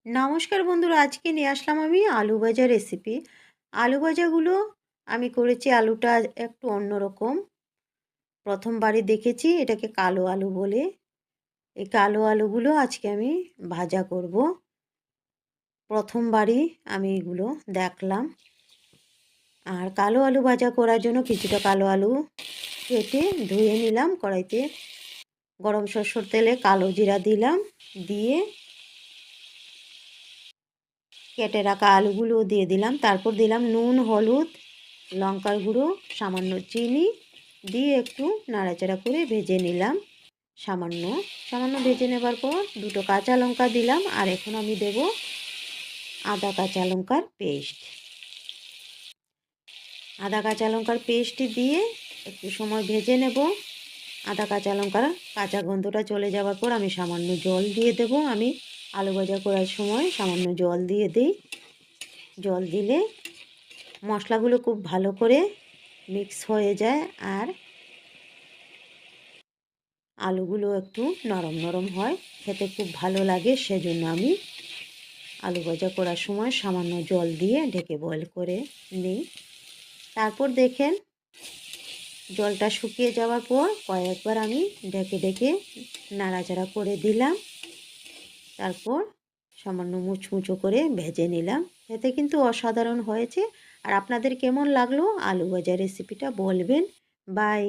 নমস্কার বন্ধুরা, আজকে নিয়ে আসলাম আমি আলু ভাজা রেসিপি। আলু ভাজাগুলো আমি করেছি, আলুটা একটু অন্যরকম। প্রথমবারই দেখেছি এটাকে কালো আলু বলে। এই কালো আলুগুলো আজকে আমি ভাজা করব। প্রথমবারই আমি এগুলো দেখলাম। আর কালো আলু ভাজা করার জন্য কিছুটা কালো আলু কেটে ধুয়ে নিলাম। কড়াইতে গরম সরষের তেলে কালো জিরা দিলাম, দিয়ে কেটে রাখা আলুগুলো দিয়ে দিলাম। তারপর দিলাম নুন, হলুদ, লঙ্কার গুঁড়ো, সামান্য চিনি দিয়ে একটু নাড়াচাড়া করে ভেজে নিলাম। সামান্য সামান্য ভেজে নেবার পর দুটো কাঁচা লঙ্কা দিলাম। আর এখন আমি দেব আদা কাঁচা লঙ্কার পেস্ট। আদা কাঁচা লঙ্কার পেস্ট দিয়ে একটু সময় ভেজে নেব। আদা কাঁচা লঙ্কার কাঁচা গন্ধটা চলে যাওয়ার পর আমি সামান্য জল দিয়ে দেব। আমি আলু ভাজা করার সময় সামান্য জল দিয়ে দিই। জল দিলে মশলাগুলো খুব ভালো করে মিক্স হয়ে যায় আর আলুগুলো একটু নরম নরম হয়, খেতে খুব ভালো লাগে। সেজন্য আমি আলু ভাজা করার সময় সামান্য জল দিয়ে ঢেকে বয়েল করে নিই। তারপর দেখেন জলটা শুকিয়ে যাওয়ার পর কয়েকবার আমি ঢেকে ঢেকে নাড়াচাড়া করে দিলাম। তারপর সামান্য মুচমুচো করে ভেজে নিলাম। এতে কিন্তু অসাধারণ হয়েছে। আর আপনাদের কেমন লাগলো আলু ভাজা রেসিপিটা বলবেন। বাই।